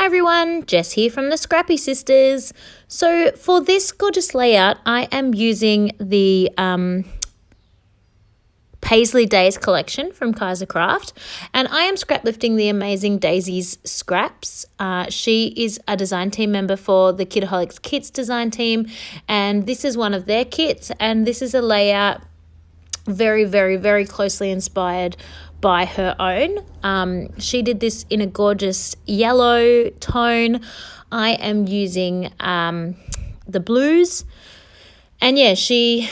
everyone, Jess here from the Scrappy Sisters. So for this gorgeous layout, I am using the Paisley Days collection from Kaiser Craft, and I am scrap lifting the amazing Daisie's scraps. She is a design team member for the Kidaholics Kits design team, and this is one of their kits, and this is a layout very, very, very closely inspired by her own. She did this in a gorgeous yellow tone. I am using the blues, and she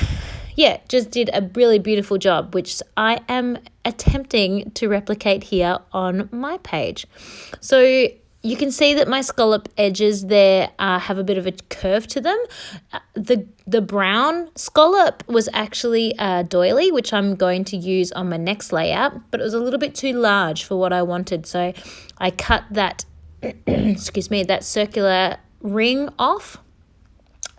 just did a really beautiful job, which I am attempting to replicate here on my page. So you can see that my scallop edges there have a bit of a curve to them. The brown scallop was actually a doily, which I'm going to use on my next layout, but it was a little bit too large for what I wanted. So I cut that, that circular ring off.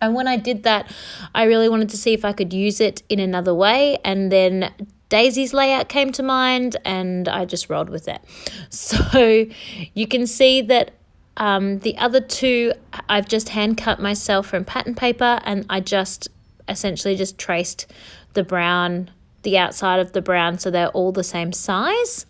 And when I did that, I really wanted to see if I could use it in another way. And then Daisie's layout came to mind and I just rolled with it. So you can see that the other two, I've just hand cut myself from pattern paper, and I just essentially just traced the brown, the outside of the brown, so they're all the same size.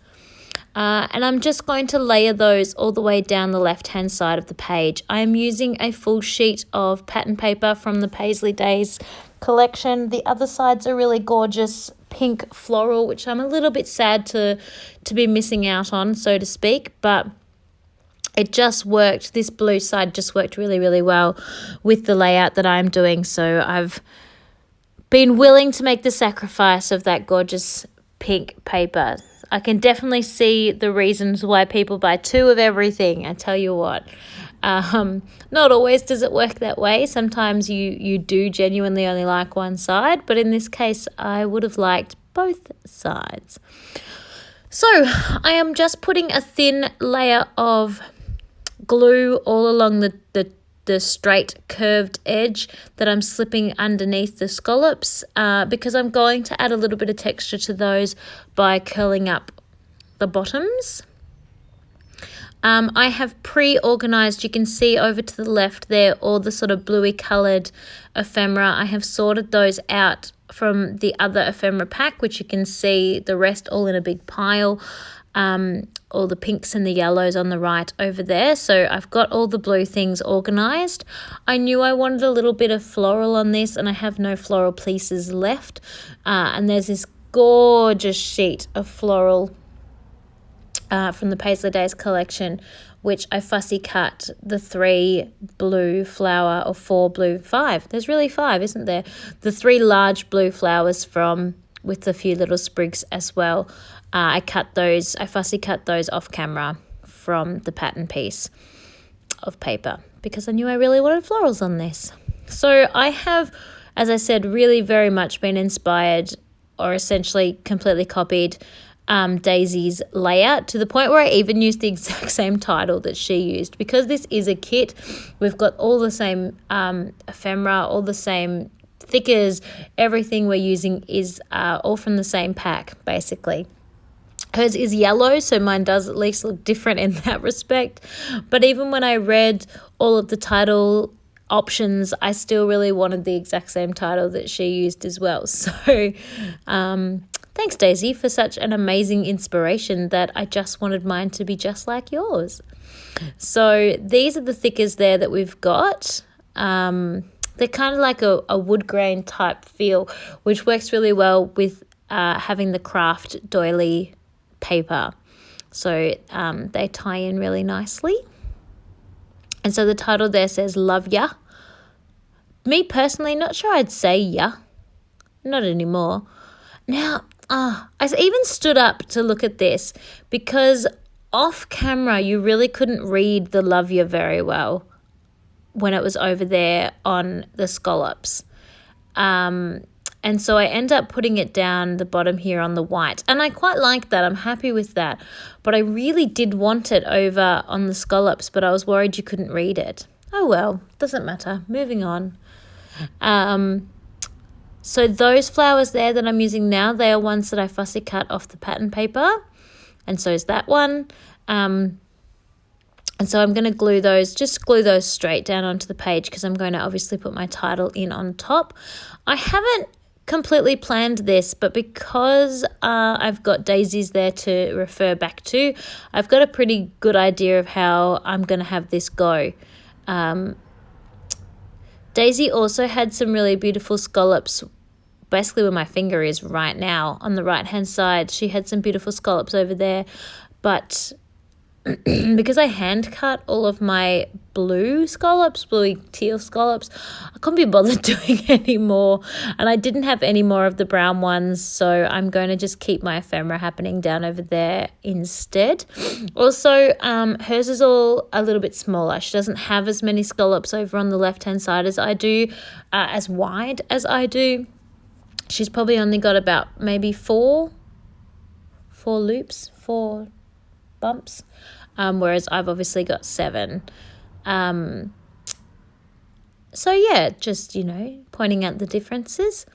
And I'm just going to layer those all the way down the left-hand side of the page. I am using a full sheet of pattern paper from the Paisley Days collection. The other side's a really gorgeous pink floral, which I'm a little bit sad to be missing out on, so to speak, but it just worked. This blue side just worked really, really well with the layout that I'm doing. So I've been willing to make the sacrifice of that gorgeous pink paper. I can definitely see the reasons why people buy two of everything, I tell you what. Not always does it work that way. Sometimes you do genuinely only like one side, but in this case, I would have liked both sides. So I am just putting a thin layer of glue all along the straight curved edge that I'm slipping underneath the scallops because I'm going to add a little bit of texture to those by curling up the bottoms. I have pre-organized, you can see over to the left there, all the sort of bluey colored ephemera. I have sorted those out from the other ephemera pack, which you can see the rest all in a big pile. All the pinks and the yellows on the right over there. So I've got all the blue things organized. I knew I wanted a little bit of floral on this, and I have no floral pieces left. And there's this gorgeous sheet of floral from the Paisley Days collection, which I fussy cut the 3 blue flower, or 4 blue, 5. There's really 5, isn't there? The 3 large blue flowers from, with a few little sprigs as well. I fussy cut those off camera from the pattern piece of paper because I knew I really wanted florals on this. So I have, as I said, really very much been inspired, or essentially completely copied Daisie's layout, to the point where I even used the exact same title that she used. Because this is a kit, we've got all the same ephemera, all the same thickers, everything we're using is all from the same pack, basically. Hers is yellow, so mine does at least look different in that respect. But even when I read all of the title options, I still really wanted the exact same title that she used as well. So thanks, Daisy, for such an amazing inspiration that I just wanted mine to be just like yours. So these are the thickers there that we've got. They're kind of like a wood grain type feel, which works really well with having the craft doily paper. So they tie in really nicely. And so the title there says Love Ya. Me personally, not sure I'd say ya. Not anymore. Now, I even stood up to look at this because off camera you really couldn't read the Love Ya very well when it was over there on the scallops. And so I end up putting it down the bottom here on the white. And I quite like that. I'm happy with that. But I really did want it over on the scallops, but I was worried you couldn't read it. Oh well, doesn't matter. Moving on. So those flowers there that I'm using now, they are ones that I fussy cut off the pattern paper. And so is that one. And so I'm going to glue those straight down onto the page because I'm going to obviously put my title in on top. I haven't completely planned this, but because I've got daisies there to refer back to, I've got a pretty good idea of how I'm going to have this go. Daisy also had some really beautiful scallops basically where my finger is right now on the right hand side. She had some beautiful scallops over there, but because I hand cut all of my bluey teal scallops, I couldn't be bothered doing any more, and I didn't have any more of the brown ones, so I'm going to just keep my ephemera happening down over there instead. Also, hers is all a little bit smaller. She doesn't have as many scallops over on the left hand side as I do, as wide as I do. She's probably only got about maybe four bumps, whereas I've obviously got 7. So yeah, just, pointing out the differences.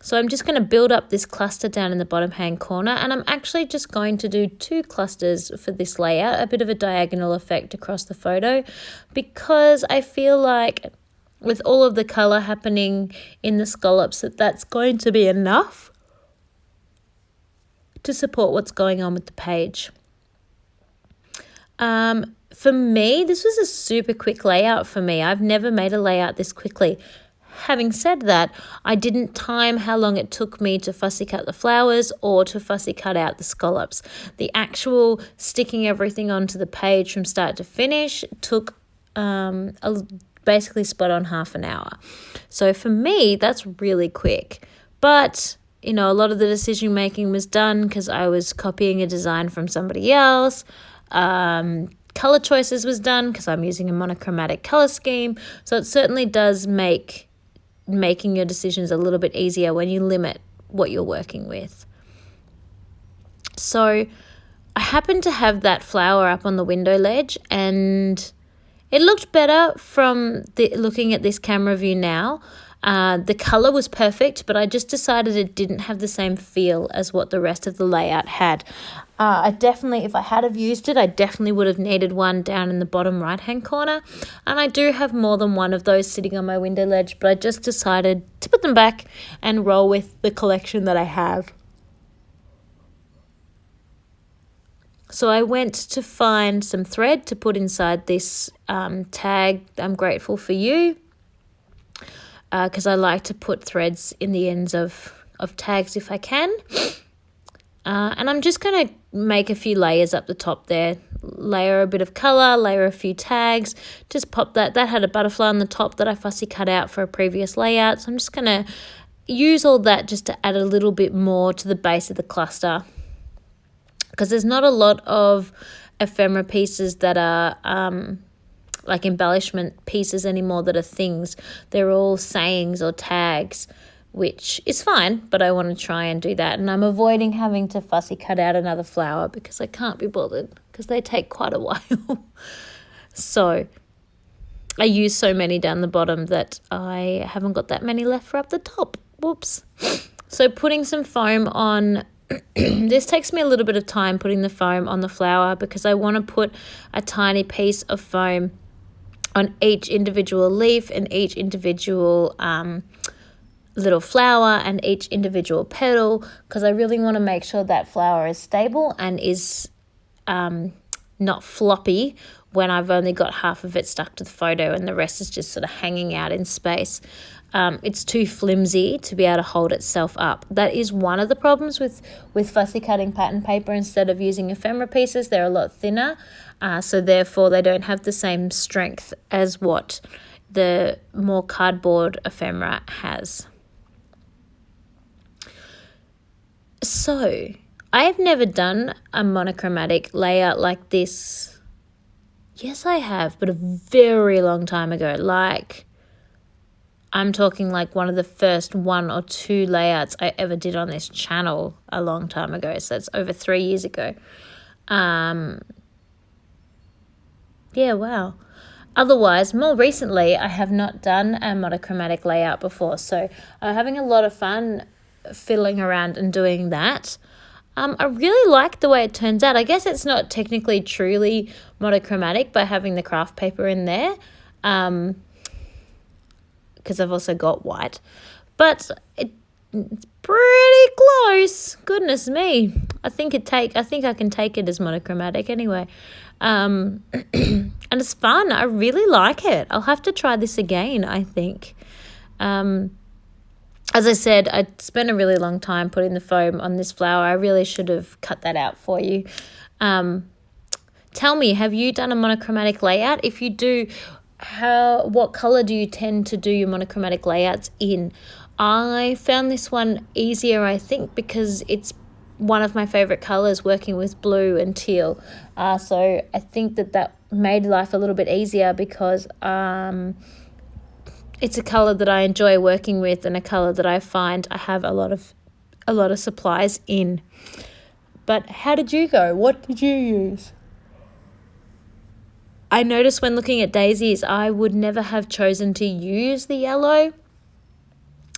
So I'm just going to build up this cluster down in the bottom hand corner, and I'm actually just going to do 2 clusters for this layout, a bit of a diagonal effect across the photo, because I feel like with all of the colour happening in the scallops that's going to be enough to support what's going on with the page. For me, this was a super quick layout for me. I've never made a layout this quickly. Having said that, I didn't time how long it took me to fussy cut the flowers or to fussy cut out the scallops. The actual sticking everything onto the page from start to finish took basically spot on half an hour. So for me, that's really quick. But a lot of the decision making was done because I was copying a design from somebody else. Color choices was done because I'm using a monochromatic color scheme. So it certainly does make making your decisions a little bit easier when you limit what you're working with. So I happened to have that flower up on the window ledge, and it looked better from looking at this camera view now. The colour was perfect, but I just decided it didn't have the same feel as what the rest of the layout had. If I had have used it, I definitely would have needed one down in the bottom right-hand corner. And I do have more than one of those sitting on my window ledge, but I just decided to put them back and roll with the collection that I have. So I went to find some thread to put inside this tag, I'm grateful for you, because I like to put threads in the ends of tags if I can. And I'm just going to make a few layers up the top there. Layer a bit of colour, layer a few tags, just pop that. That had a butterfly on the top that I fussy cut out for a previous layout. So I'm just going to use all that just to add a little bit more to the base of the cluster, because there's not a lot of ephemera pieces that are like embellishment pieces anymore that are things. They're all sayings or tags, which is fine, but I want to try and do that. And I'm avoiding having to fussy cut out another flower because I can't be bothered, because they take quite a while. So I use so many down the bottom that I haven't got that many left for up the top. Whoops. So putting some foam on, this takes me a little bit of time putting the foam on the flower, because I want to put a tiny piece of foam on each individual leaf and each individual little flower and each individual petal, because I really want to make sure that flower is stable and is not floppy when I've only got half of it stuck to the photo and the rest is just sort of hanging out in space. It's too flimsy to be able to hold itself up. That is one of the problems with fussy cutting pattern paper. Instead of using ephemera pieces, they're a lot thinner, so therefore they don't have the same strength as what the more cardboard ephemera has. So I've never done a monochromatic layout like this. Yes, I have, but a very long time ago. I'm talking like one of the first 1 or 2 layouts I ever did on this channel a long time ago. So it's over 3 years ago. Yeah, wow. Otherwise, more recently, I have not done a monochromatic layout before. So I'm having a lot of fun fiddling around and doing that. I really like the way it turns out. I guess it's not technically truly monochromatic by having the craft paper in there, because I've also got white. But it's pretty close. Goodness me. I think I can take it as monochromatic anyway. And it's fun. I really like it. I'll have to try this again, I think. As I said, I spent a really long time putting the foam on this flower. I really should have cut that out for you. Tell me, have you done a monochromatic layout? If you do, what color do you tend to do your monochromatic layouts in? I found this one easier, I think, because it's one of my favorite colors, working with blue and teal. So I think that made life a little bit easier because it's a color that I enjoy working with and a color that I find I have a lot of supplies in. But how did you go? What did you use? I noticed when looking at daisies, I would never have chosen to use the yellow,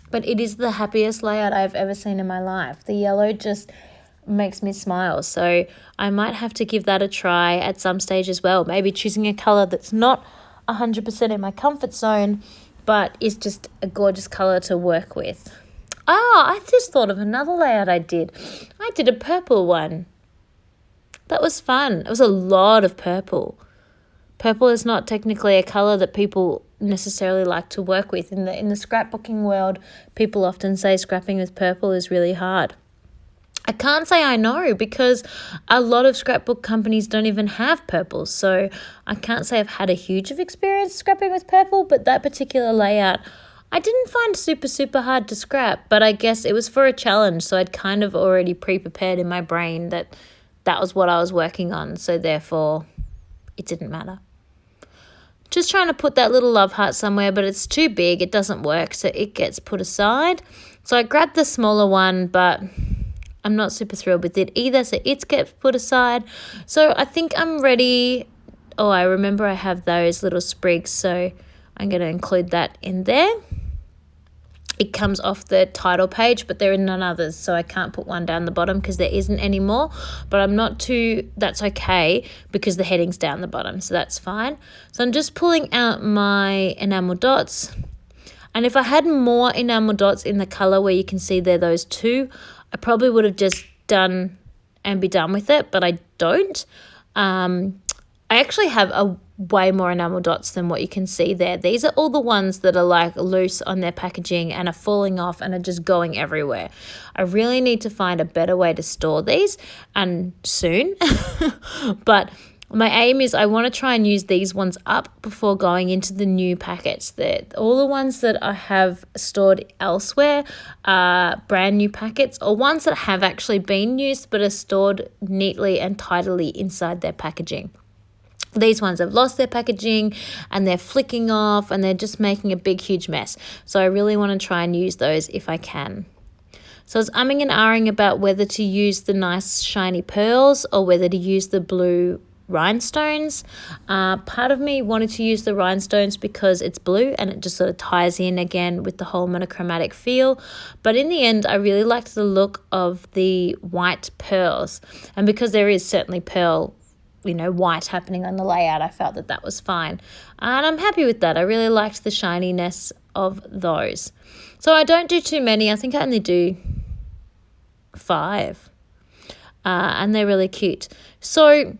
but it is the happiest layout I've ever seen in my life. The yellow just makes me smile. So I might have to give that a try at some stage as well. Maybe choosing a color that's not 100% in my comfort zone, but is just a gorgeous color to work with. I just thought of another layout I did. I did a purple one. That was fun. It was a lot of purple. Purple is not technically a color that people necessarily like to work with. In the scrapbooking world, people often say scrapping with purple is really hard. I can't say I know, because a lot of scrapbook companies don't even have purple. So I can't say I've had a huge of experience scrapping with purple, but that particular layout I didn't find super hard to scrap, but I guess it was for a challenge. So I'd kind of already pre-prepared in my brain that was what I was working on. So therefore it didn't matter. Just trying to put that little love heart somewhere, but it's too big. It doesn't work. So it gets put aside. So I grabbed the smaller one, but I'm not super thrilled with it either, so it gets put aside. So I think I'm ready. Oh, I remember I have those little sprigs, so I'm going to include that in there. It comes off the title page, but there are none others, so I can't put one down the bottom because there isn't any more. But that's okay, because the heading's down the bottom, so that's fine. So I'm just pulling out my enamel dots. And if I had more enamel dots in the color where you can see there, those two, I probably would have just done and be done with it, but I don't. I actually have a way more enamel dots than what you can see there. These are all the ones that are like loose on their packaging and are falling off and are just going everywhere. I really need to find a better way to store these, and soon. But my aim is I want to try and use these ones up before going into the new packets. All the ones that I have stored elsewhere are brand new packets, or ones that have actually been used but are stored neatly and tidily inside their packaging. These ones have lost their packaging and they're flicking off and they're just making a big, huge mess. So I really want to try and use those if I can. So I was umming and ahhing about whether to use the nice shiny pearls or whether to use the blue rhinestones. Part of me wanted to use the rhinestones because it's blue and it just sort of ties in again with the whole monochromatic feel. But in the end, I really liked the look of the white pearls. And because there is certainly pearl, white happening on the layout, I felt that was fine. And I'm happy with that. I really liked the shininess of those. So I don't do too many. I think I only do 5. And they're really cute. So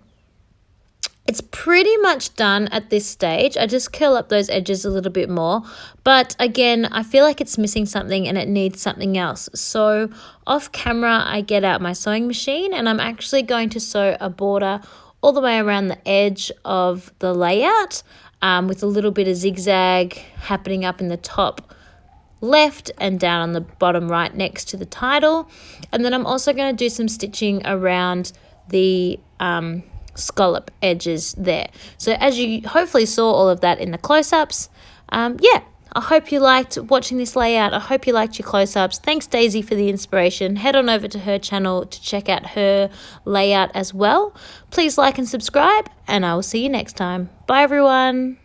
it's pretty much done at this stage. I just curl up those edges a little bit more. But again, I feel like it's missing something and it needs something else. So off camera, I get out my sewing machine and I'm actually going to sew a border all the way around the edge of the layout, with a little bit of zigzag happening up in the top left and down on the bottom right next to the title. And then I'm also going to do some stitching around the scallop edges there. So as you hopefully saw all of that in the close-ups, I hope you liked watching this layout. I hope you liked your close-ups. Thanks, Daisy, for the inspiration. Head on over to her channel to check out her layout as well. Please like and subscribe, and I will see you next time. Bye, everyone.